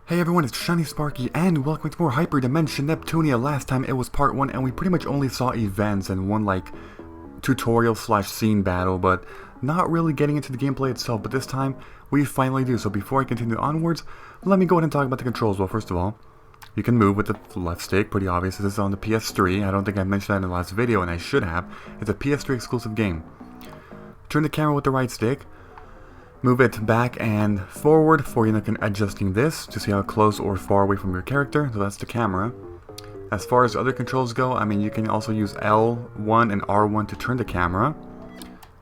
Hey everyone, it's Shiny Sparky, and welcome to more Hyperdimension Neptunia. Last time it was part 1, and we pretty much only saw events and one, tutorial slash scene battle, but not really getting into the gameplay itself. But this time, we finally do. So before I continue onwards, let me go ahead and talk about the controls. Well, first of all, you can move with the left stick, pretty obvious. This is on the PS3. I don't think I mentioned that in the last video, and I should have. It's a PS3 exclusive game. Turn the camera with the right stick. Move it back and forward for adjusting this to see how close or far away from your character. So that's the camera. As far as other controls go, you can also use L1 and R1 to turn the camera.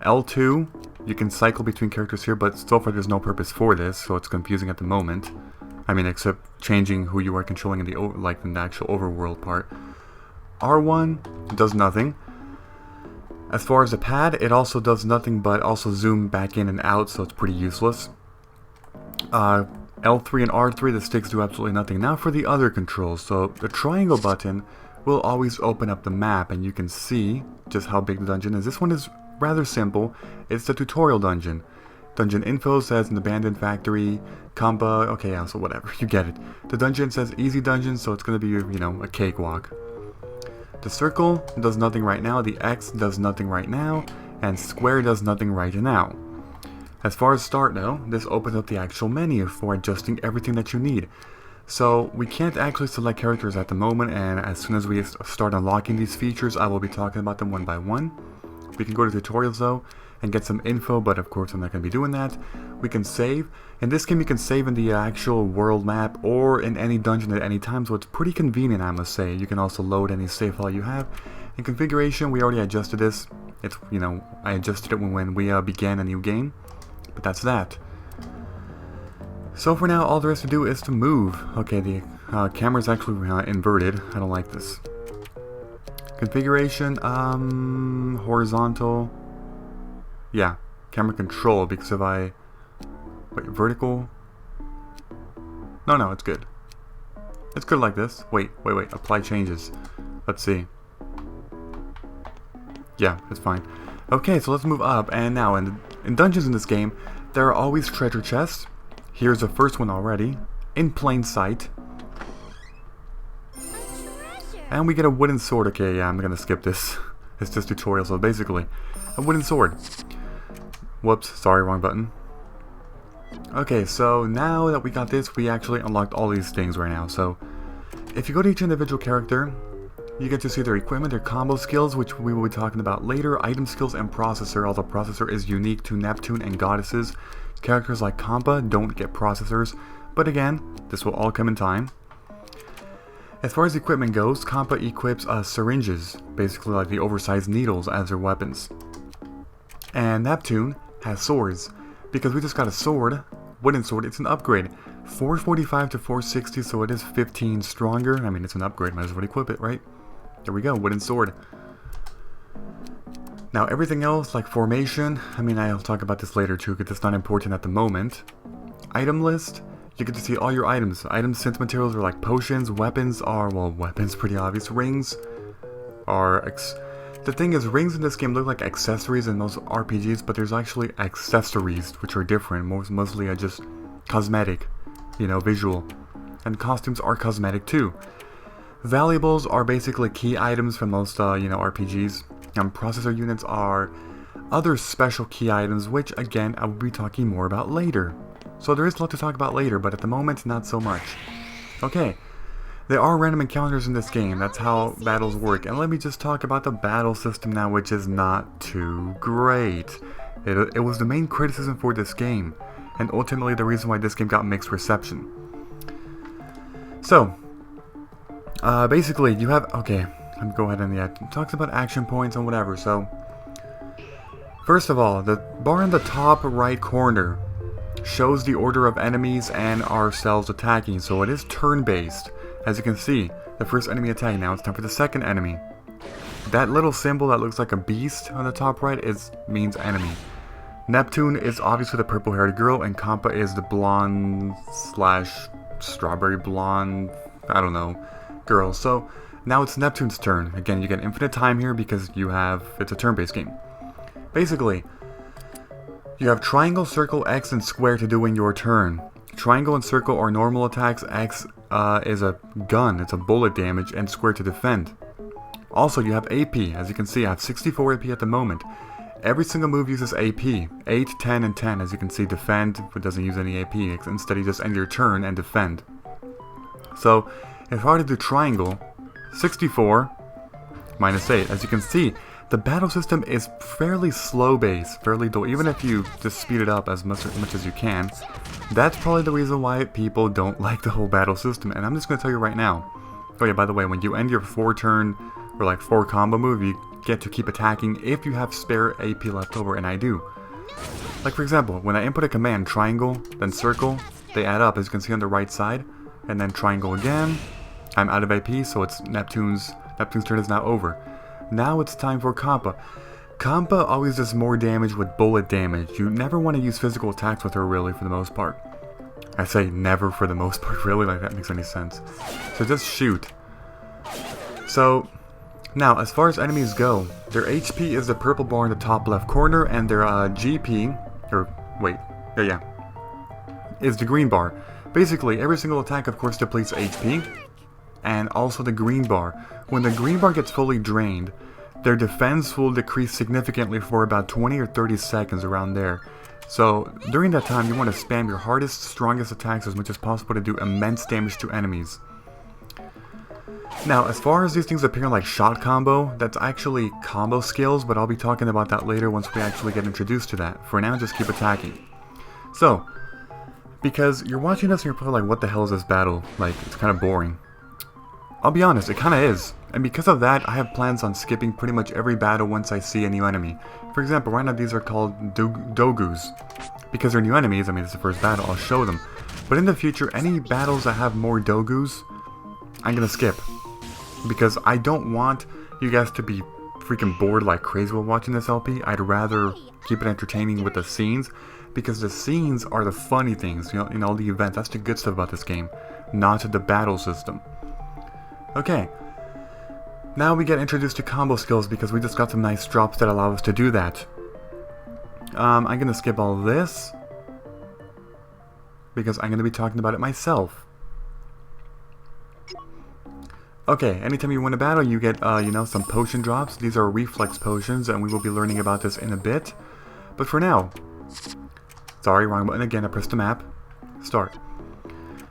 L2, you can cycle between characters here, but so far there's no purpose for this, so it's confusing at the moment. Except changing who you are controlling in the actual overworld part. R1 does nothing. As far as the pad, it also does nothing but also zoom back in and out, so it's pretty useless. L3 and R3, the sticks do absolutely nothing. Now for the other controls. So the triangle button will always open up the map, and you can see just how big the dungeon is. This one is rather simple. It's the tutorial dungeon. Dungeon info says an abandoned factory, compa, okay, yeah, so whatever, you get it. The dungeon says easy dungeon, so it's going to be, a cakewalk. The circle does nothing right now, the X does nothing right now, and square does nothing right now. As far as start though, this opens up the actual menu for adjusting everything that you need. So we can't actually select characters at the moment, and as soon as we start unlocking these features, I will be talking about them one by one. We can go to tutorials though, and get some info, but of course I'm not going to be doing that. We can save. In this game you can save in the actual world map or in any dungeon at any time, so it's pretty convenient, I must say. You can also load any save file you have. In configuration, we already adjusted this. It's, I adjusted it when we began a new game, but that's that. So for now, all there is to do is to move. Okay, the camera's actually inverted. I don't like this. Configuration, horizontal. Yeah, camera control, because if I... Wait, vertical? No, it's good. It's good like this. Wait, apply changes. Let's see. Yeah, it's fine. Okay, so let's move up, and now in dungeons in this game, there are always treasure chests. Here's the first one already, in plain sight. And we get a wooden sword. Okay, yeah, I'm gonna skip this. It's just tutorial, so basically, a wooden sword. Whoops, sorry, wrong button. Okay, so now that we got this, we actually unlocked all these things right now. So, if you go to each individual character, you get to see their equipment, their combo skills, which we will be talking about later, item skills, and processor. Although processor is unique to Neptune and goddesses. Characters like Compa don't get processors, but again, this will all come in time. As far as equipment goes, Compa equips syringes, basically like the oversized needles, as their weapons. And Neptune has swords. Because we just got a sword, wooden sword, it's an upgrade. 445 to 460, so it is 15 stronger. It's an upgrade, might as well equip it, right? There we go, wooden sword. Now everything else, like formation, I'll talk about this later too, because it's not important at the moment. Item list, you get to see all your items. Item synth materials are like potions, weapons are, well, weapons, pretty obvious. Rings are... The thing is, rings in this game look like accessories in most RPGs, but there's actually accessories, which are different, mostly just cosmetic, visual. And costumes are cosmetic too. Valuables are basically key items from most, RPGs. And processor units are other special key items, which, again, I will be talking more about later. So there is a lot to talk about later, but at the moment, not so much. Okay. There are random encounters in this game, that's how battles work, and let me just talk about the battle system now, which is not too great. It was the main criticism for this game, and ultimately the reason why this game got mixed reception. So, basically you have, okay, let me go ahead and it talks about action points and whatever. So, first of all, the bar in the top right corner shows the order of enemies and ourselves attacking, so it is turn-based. As you can see, the first enemy attack. Now it's time for the second enemy. That little symbol that looks like a beast on the top right means enemy. Neptune is obviously the purple-haired girl, and Compa is the blonde / strawberry blonde, I don't know, girl. So now it's Neptune's turn. Again, you get infinite time here because it's a turn-based game. Basically, you have triangle, circle, X, and square to do in your turn. Triangle and circle are normal attacks. X is a gun, it's a bullet damage, and square to defend. Also, you have AP. As you can see, I have 64 AP at the moment. Every single move uses AP. 8, 10, and 10. As you can see, defend, but doesn't use any AP. Instead, you just end your turn and defend. So, if I were to do triangle, 64 minus 8. As you can see, the battle system is fairly slow-based, fairly dull. Even if you just speed it up as much as you can, that's probably the reason why people don't like the whole battle system. And I'm just going to tell you right now. Oh yeah, by the way, when you end your 4-turn or like 4 combo move, you get to keep attacking if you have spare AP left over, and I do. Like for example, when I input a command, triangle, then circle, they add up as you can see on the right side, and then triangle again. I'm out of AP, so it's Neptune's turn is now over. Now it's time for Compa. Compa always does more damage with bullet damage. You never want to use physical attacks with her really for the most part. I say never for the most part, really, like that makes any sense. So just shoot. So, now as far as enemies go, their HP is the purple bar in the top left corner, and their GP, is the green bar. Basically, every single attack of course depletes HP, and also the green bar. When the green bar gets fully drained, their defense will decrease significantly for about 20 or 30 seconds around there. So during that time you want to spam your hardest, strongest attacks as much as possible to do immense damage to enemies. Now as far as these things appearing like shot combo, that's actually combo skills, but I'll be talking about that later once we actually get introduced to that. For now, just keep attacking. So, because you're watching this and you're probably like, what the hell is this battle? Like, it's kind of boring. I'll be honest, it kind of is. And because of that, I have plans on skipping pretty much every battle once I see a new enemy. For example, right now these are called Dogus. Because they're new enemies, I mean, it's the first battle, I'll show them. But in the future, any battles that have more Dogus, I'm gonna skip. Because I don't want you guys to be freaking bored like crazy while watching this LP. I'd rather keep it entertaining with the scenes. Because the scenes are the funny things, you know, the events. That's the good stuff about this game. Not the battle system. Okay, now we get introduced to combo skills because we just got some nice drops that allow us to do that. I'm going to skip all this because I'm going to be talking about it myself. Okay, anytime you win a battle you get, some potion drops. These are reflex potions and we will be learning about this in a bit. But for now, sorry, wrong button again, I pressed the map. Start.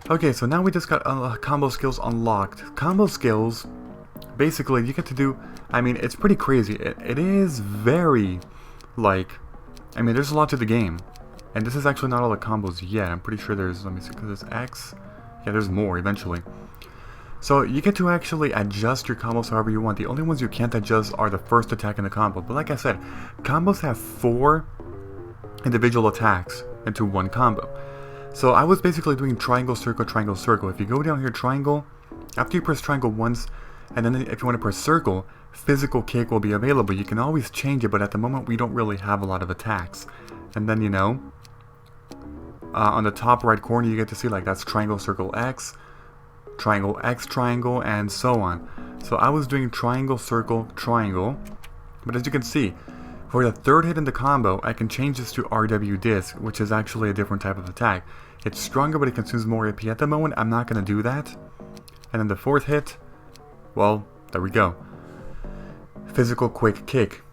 Okay, so now we just got combo skills unlocked. Combo skills, basically, you get to do, I mean, it's pretty crazy. It is very, there's a lot to the game. And this is actually not all the combos yet. I'm pretty sure there's, let me see, because it's X. Yeah, there's more eventually. So you get to actually adjust your combos however you want. The only ones you can't adjust are the first attack in the combo. But like I said, combos have 4 individual attacks into one combo. So I was basically doing triangle, circle, triangle, circle. If you go down here, triangle, after you press triangle once, and then if you want to press circle, physical kick will be available. You can always change it, but at the moment we don't really have a lot of attacks. And then, on the top right corner you get to see like that's triangle, circle, X, triangle, and so on. So I was doing triangle, circle, triangle, but as you can see, for the third hit in the combo, I can change this to RW Disc, which is actually a different type of attack. It's stronger, but it consumes more AP. At the moment, I'm not going to do that. And then the fourth hit, well, there we go. Physical quick kick.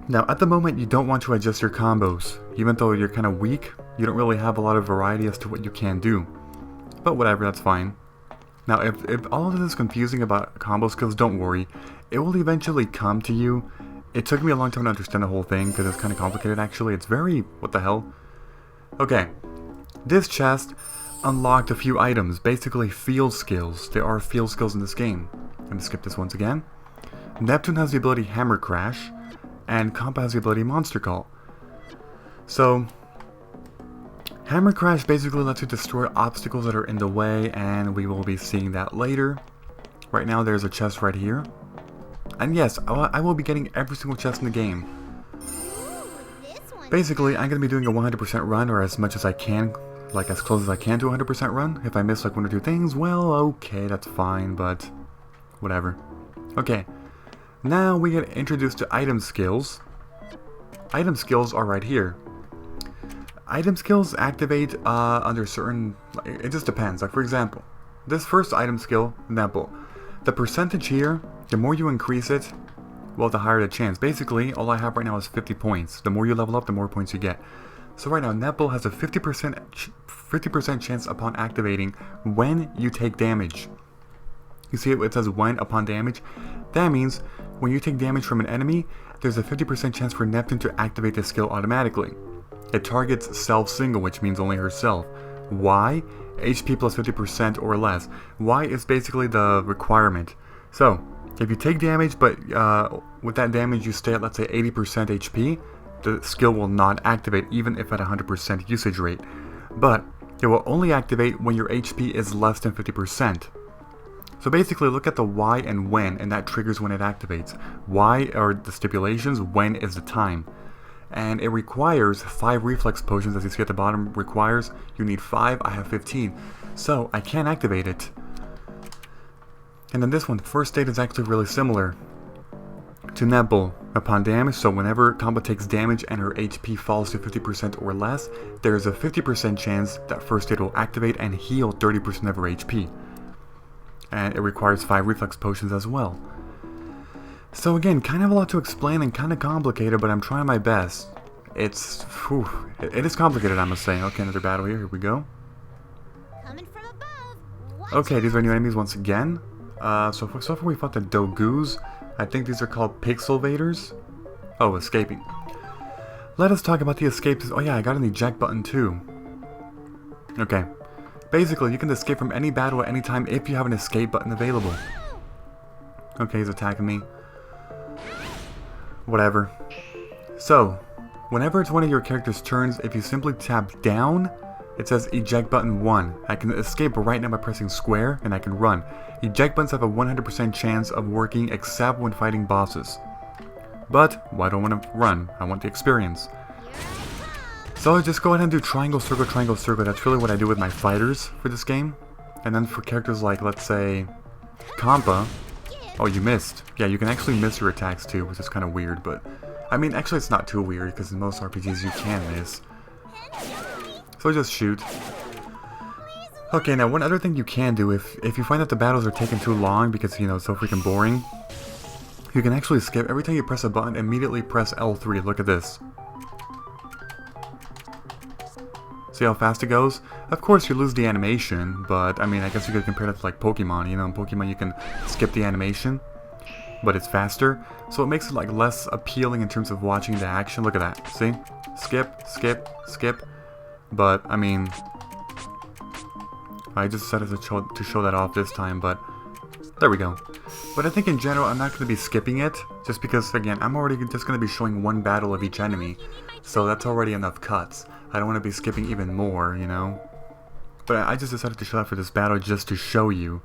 Now, at the moment, you don't want to adjust your combos. Even though you're kind of weak, you don't really have a lot of variety as to what you can do. But whatever, that's fine. Now, if all of this is confusing about combo skills, don't worry. It will eventually come to you. It took me a long time to understand the whole thing because it's kind of complicated actually. It's very, what the hell? Okay, this chest unlocked a few items, basically field skills. There are field skills in this game. I'm going to skip this once again. Neptune has the ability Hammer Crash, and Compa has the ability Monster Call. So, Hammer Crash basically lets you destroy obstacles that are in the way, and we will be seeing that later. Right now there's a chest right here. And yes, I will be getting every single chest in the game. Basically, I'm going to be doing a 100% run, or as much as I can, like as close as I can to a 100% run. If I miss like 1 or 2 things, well, okay, that's fine, but whatever. Okay, now we get introduced to item skills. Item skills are right here. Item skills activate under certain... It just depends. Like, for example, this first item skill, Nebel. The percentage here, the more you increase it, well, the higher the chance. Basically, all I have right now is 50 points. The more you level up, the more points you get. So right now, Nebel has a 50% chance upon activating when you take damage. You see it says when upon damage? That means when you take damage from an enemy, there's a 50% chance for Neptune to activate the skill automatically. It targets self-single, which means only herself. Why? HP plus 50% or less. Y is basically the requirement. So, if you take damage, but with that damage you stay at, let's say, 80% HP, the skill will not activate even if at 100% usage rate. But it will only activate when your HP is less than 50%. So basically look at the Y and when, and that triggers when it activates. Y are the stipulations, when is the time. And it requires 5 reflex potions, as you see at the bottom requires. You need 5, I have 15. So I can't activate it. And then this one, first state is actually really similar to Nebel upon damage. So whenever combo takes damage and her HP falls to 50% or less, there is a 50% chance that first state will activate and heal 30% of her HP. And it requires 5 reflex potions as well. So again, kind of a lot to explain and kind of complicated, but I'm trying my best. It's... Whew, it is complicated, I must say. Okay, another battle here. Here we go. Coming from above. Okay, these are new enemies once again. So far we fought the Dogus. I think these are called Pixelvators. Oh, escaping. Let us talk about the escapes. Oh yeah, I got an eject button too. Okay. Basically, you can escape from any battle at any time if you have an escape button available. Okay, he's attacking me. Whatever. So, whenever it's one of your character's turns, if you simply tap down, it says eject button 1. I can escape right now by pressing square, and I can run. Eject buttons have a 100% chance of working except when fighting bosses. But, why do I want to run? I want the experience. So I just go ahead and do triangle, circle, triangle, circle. That's really what I do with my fighters for this game. And then for characters like, let's say, Compa. Oh, you missed. Yeah, you can actually miss your attacks too, which is kind of weird, but... I mean, actually it's not too weird, because in most RPGs you can miss. So just shoot. Okay, now one other thing you can do, if you find that the battles are taking too long, because, you know, it's so freaking boring, you can actually skip. Every time you press a button, immediately press L3. Look at this. See how fast it goes? Of course you lose the animation, but I mean, I guess you could compare that to like Pokemon. You know, in Pokemon you can skip the animation, but it's faster, so it makes it like less appealing in terms of watching the action. Look at that. See? Skip, skip, skip. But I mean, I just decided to show that off this time, but there we go. But I think in general I'm not going to be skipping it, just because again I'm already just going to be showing one battle of each enemy, so that's already enough cuts. I don't want to be skipping even more, you know? But I just decided to show that for this battle just to show you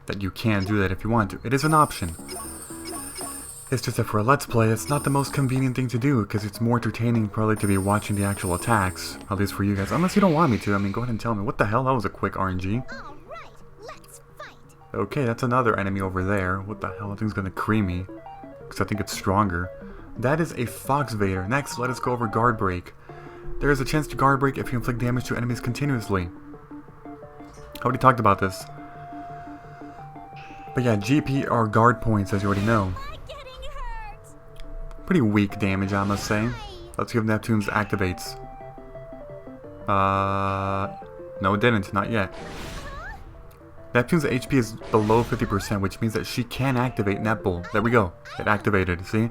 that you can do that if you want to. It is an option. It's just that for a Let's Play, it's not the most convenient thing to do, because it's more entertaining probably to be watching the actual attacks, at least for you guys. Unless you don't want me to, I mean, go ahead and tell me. What the hell? That was a quick RNG. Alright, let's fight. Okay, that's another enemy over there. What the hell? That thing's gonna cream me, because I think it's stronger. That is a Foxvader. Next, let us go over Guard Break. There is a chance to guard break if you inflict damage to enemies continuously. I already talked about this. But yeah, GP are guard points, as you already know. Pretty weak damage, I must say. Let's see if Neptune's activates. No it didn't, not yet. Neptune's HP is below 50%, which means that she can activate Netball. There we go. It activated, see?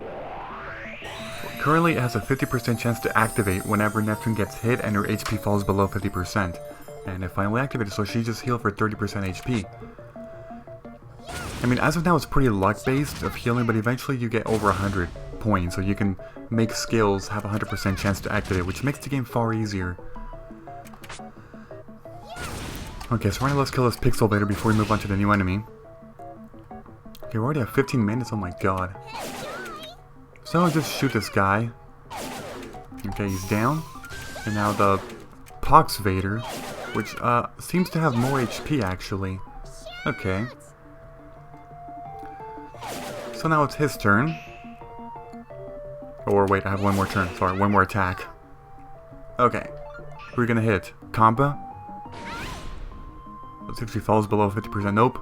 Currently, it has a 50% chance to activate whenever Neptune gets hit and her HP falls below 50%. And it finally activated, so she just healed for 30% HP. I mean, as of now, it's pretty luck-based of healing, but eventually you get over 100 points, so you can make skills have a 100% chance to activate, which makes the game far easier. Okay, so let's kill this Pixelvator before we move on to the new enemy. Okay, we already have 15 minutes, oh my god. So I'll just shoot this guy. Okay, he's down. And now the Poxvader, which seems to have more HP actually. Okay. So now it's his turn. Or wait, I have one more turn. Sorry, one more attack. Okay. Who are you gonna hit? Compa? Let's see if she falls below 50%. Nope.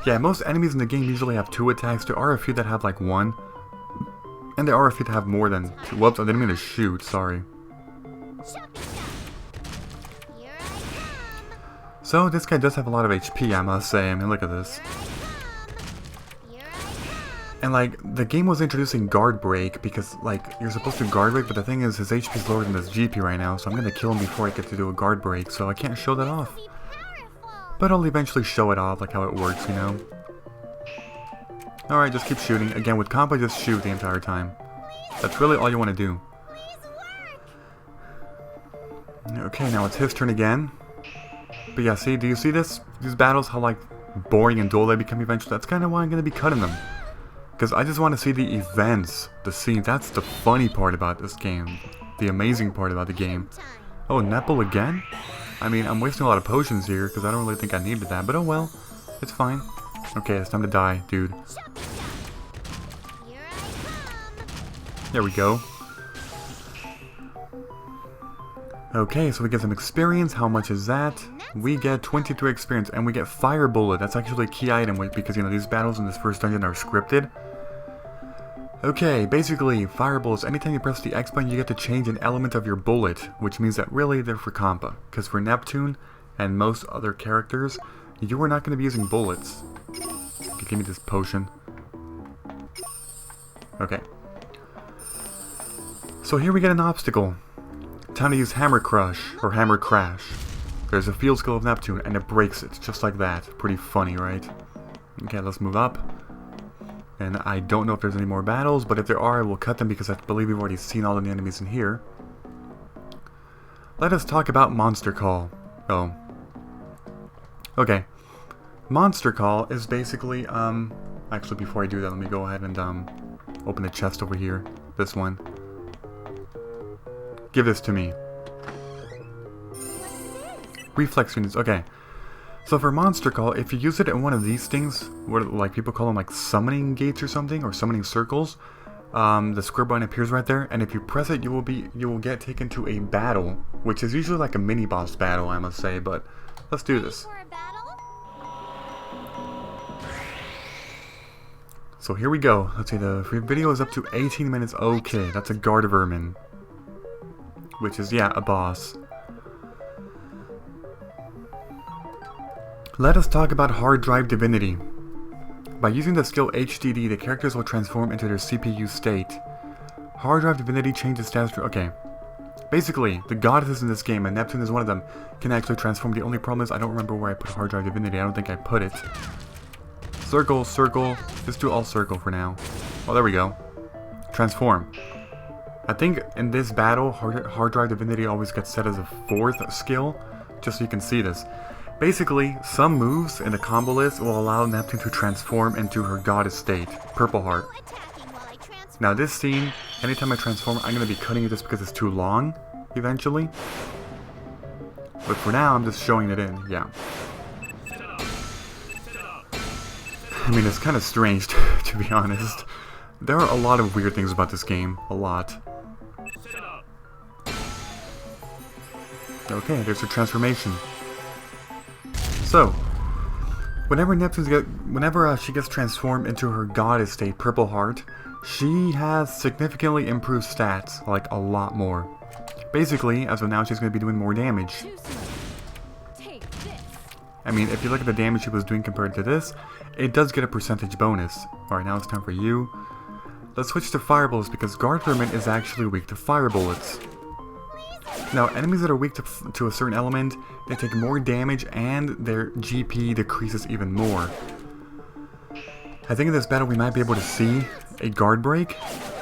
Yeah, most enemies in the game usually have 2 attacks. There are a few that have like 1. And there are a few that have more than 2. Whoops, I didn't mean to shoot, sorry. Here I come. So, this guy does have a lot of HP, I must say. I mean, look at this. Here I come. And like, the game was introducing Guard Break because like, you're supposed to Guard Break, but the thing is, his HP is lower than his GP right now, so I'm gonna kill him before I get to do a Guard Break, so I can't show that off. Be powerful. But I'll eventually show it off, like how it works, you know? Alright, just keep shooting. Again, with compa, just shoot the entire time. That's really all you want to do. Please work. Okay, now it's his turn again. But yeah, see, do you see this? These battles, how like, boring and dull they become eventually? That's kind of why I'm going to be cutting them. Because I just want to see the events, the scenes. That's the funny part about this game. The amazing part about the game. Time. Oh, Nepal again? I mean, I'm wasting a lot of potions here, because I don't really think I needed that. But oh well, it's fine. Okay, it's time to die, dude. Here I come. There we go. Okay, so we get some experience. How much is that? We get 23 experience, and we get Fire Bullet. That's actually a key item, because, you know, these battles in this first dungeon are scripted. Okay, basically, Fire Bullets, anytime you press the X button, you get to change an element of your bullet, which means that really they're for compa. Because for Neptune and most other characters, you are not going to be using bullets. Okay, give me this potion. Okay. So here we get an obstacle. Time to use Hammer Crush, or Hammer Crash. There's a field skill of Neptune, and it breaks it, just like that. Pretty funny, right? Okay, let's move up. And I don't know if there's any more battles, but if there are, I will cut them because I believe we've already seen all of the enemies in here. Let us talk about Monster Call. Oh. Okay. Monster Call is basically, actually before I do that, let me go ahead and, open the chest over here. This one. Give this to me. Reflex units, okay. So for Monster Call, if you use it in one of these things, what like people call them like summoning gates or something, or summoning circles, the square button appears right there, and if you press it, you will get taken to a battle, which is usually like a mini boss battle, I must say, but let's do this. For a battle? So here we go. Let's see, the video is up to 18 minutes. Okay, that's a Guard Vermin, which is, yeah, a boss. Let us talk about Hard Drive Divinity. By using the skill HDD, the characters will transform into their CPU state. Hard Drive Divinity changes status. Okay. Basically, the goddesses in this game, and Neptune is one of them, can actually transform. The only problem is I don't remember where I put Hard Drive Divinity. I don't think I put it. Circle, circle. Just do all circle for now. Oh, there we go. Transform. I think in this battle, Hard Drive Divinity always gets set as a 4th skill, just so you can see this. Basically, some moves in the combo list will allow Neptune to transform into her goddess state, Purple Heart. Attacking while I transform. Now this scene, anytime I transform, I'm going to be cutting it just because it's too long, eventually. But for now, I'm just showing it in, yeah. I mean, it's kind of strange, to be honest. There are a lot of weird things about this game, a lot. Okay, there's her transformation. So, whenever she gets transformed into her goddess state, Purple Heart, she has significantly improved stats, like a lot more. Basically, as of now, she's going to be doing more damage. I mean, if you look at the damage she was doing compared to this, it does get a percentage bonus. Alright, now it's time for you. Let's switch to Fire Bullets because Guard Vermin is actually weak to Fire Bullets. Now, enemies that are weak to a certain element, they take more damage and their GP decreases even more. I think in this battle we might be able to see a guard break,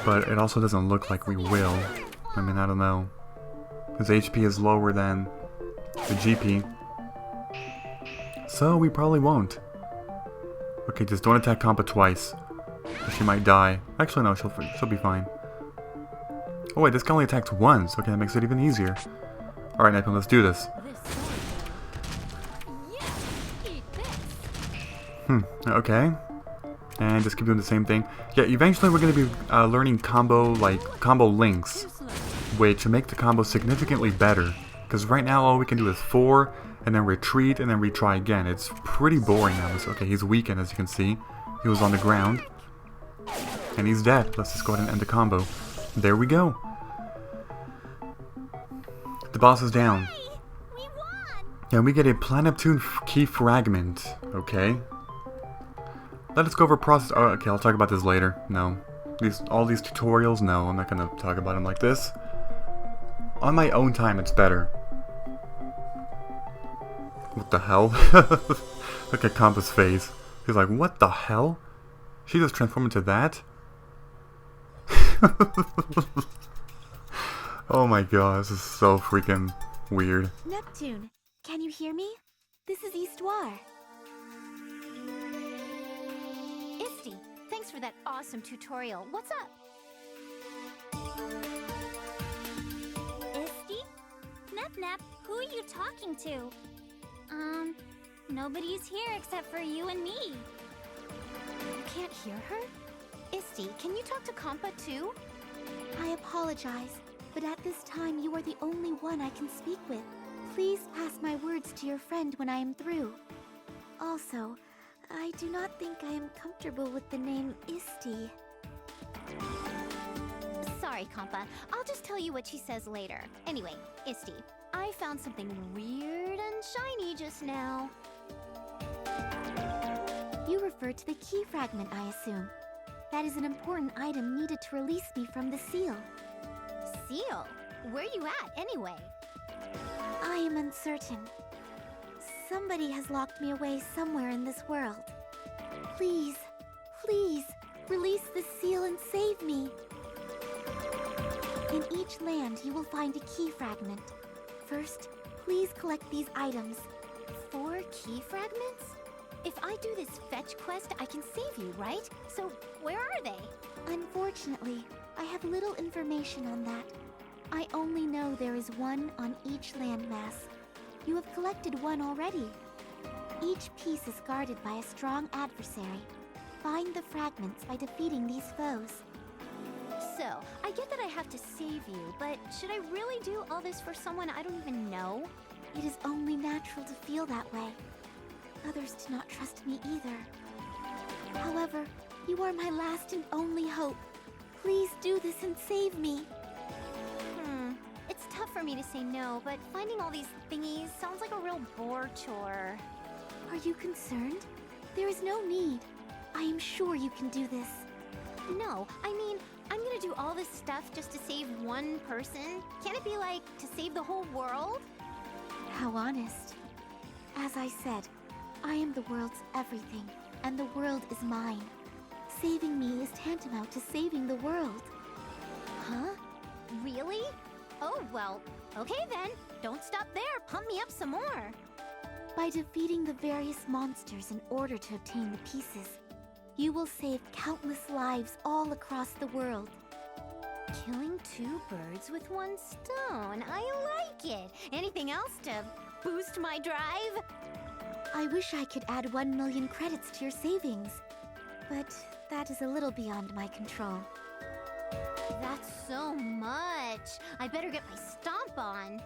but it also doesn't look like we will. I mean, I don't know. His HP is lower than the GP. So we probably won't. Okay, just don't attack Compa twice. She might die. Actually, no, she'll be fine. Oh wait, this guy only attacked once. Okay, that makes it even easier. Alright, Neptune, let's do this. Okay. And just keep doing the same thing. Yeah, eventually we're going to be learning combo links. way to make the combo significantly better. Because right now all we can do is 4, and then retreat, and then retry again. It's pretty boring now. Okay, he's weakened, as you can see. He was on the ground. And he's dead. Let's just go ahead and end the combo. There we go. The boss is down. Hey, we won! And we get a Planeptune Key Fragment. Okay. Let us go over process. Oh, okay, I'll talk about this later. No. All these tutorials, no, I'm not gonna talk about them like this. On my own time, it's better. What the hell? Look at Compa's face. He's like, what the hell? She just transformed into that? Oh my god, this is so freaking weird. Neptune, can you hear me? This is Histoire. Isty, thanks for that awesome tutorial. What's up? Isty? Nep, who are you talking to? Nobody's here except for you and me. You can't hear her? Isty, can you talk to Compa too? I apologize, but at this time you are the only one I can speak with. Please pass my words to your friend when I am through. Also, I do not think I am comfortable with the name Isty. Sorry, Compa. I'll just tell you what she says later. Anyway, Isty, I found something weird and shiny just now. You refer to the key fragment, I assume. That is an important item needed to release me from the seal. Seal? Where you at, anyway? I am uncertain. Somebody has locked me away somewhere in this world. Please, please, release the seal and save me. In each land, you will find a key fragment. First, please collect these items. 4 key fragments? If I do this fetch quest, I can save you, right? So, where are they? Unfortunately, I have little information on that. I only know there is one on each landmass. You have collected one already. Each piece is guarded by a strong adversary. Find the fragments by defeating these foes. So, I get that I have to save you, but should I really do all this for someone I don't even know? It is only natural to feel that way. Others do not trust me either. However, you are my last and only hope. Please do this and save me. It's tough for me to say no, but finding all these thingies sounds like a real bore chore. Are you concerned? There is no need. I am sure you can do this. No, I mean, I'm gonna do all this stuff just to save one person? Can't it be like, to save the whole world? How honest. As I said, I am the world's everything, and the world is mine. Saving me is tantamount to saving the world. Huh? Really? Oh, well, okay then. Don't stop there. Pump me up some more. By defeating the various monsters in order to obtain the pieces, you will save countless lives all across the world. Killing 2 birds with 1 stone. I like it. Anything else to boost my drive? I wish I could add 1 million credits to your savings, but that is a little beyond my control. That's so much. I better get my stomp on.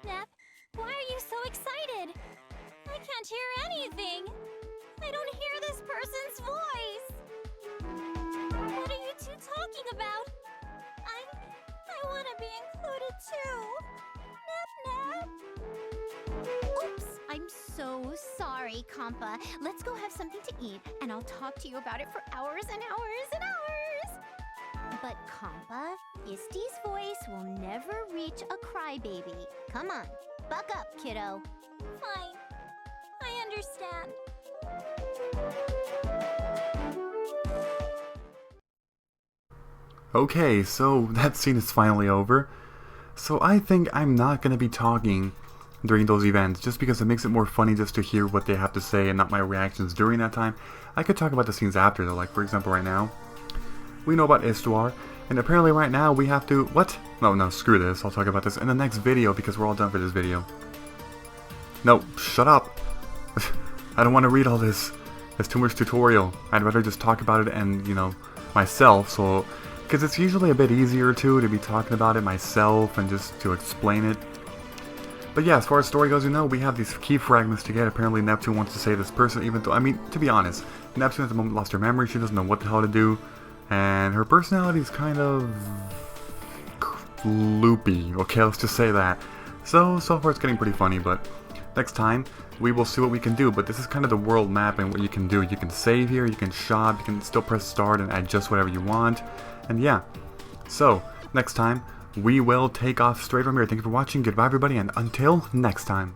Nep, why are you so excited? I can't hear anything. I don't hear this person's voice. What are you two talking about? I want to be included too. Nep. Oops, I'm so sorry, Compa. Let's go have something to eat, and I'll talk to you about it for hours and hours and hours. But Compa, Isty's voice will never reach a crybaby. Come on, buck up, kiddo. Fine. I understand. Okay, so that scene is finally over. So I think I'm not going to be talking during those events, just because it makes it more funny just to hear what they have to say and not my reactions during that time. I could talk about the scenes after though, like for example right now, we know about Histoire, and apparently right now we have to, what? No, screw this, I'll talk about this in the next video because we're all done for this video. No, shut up. I don't want to read all this. It's too much tutorial. I'd rather just talk about it and, you know, myself, so because it's usually a bit easier to be talking about it myself and just to explain it. But yeah, as far as story goes, you know, we have these key fragments to get. Apparently Neptune wants to save this person, even though, I mean, to be honest, Neptune at the moment lost her memory, she doesn't know what the hell to do, and her personality is kind of loopy, okay, let's just say that. So far it's getting pretty funny, but next time we will see what we can do. But this is kind of the world map and what you can do. You can save here, you can shop, you can still press start and adjust whatever you want, and yeah. So, next time, we will take off straight from here. Thank you for watching, goodbye everybody, and until next time.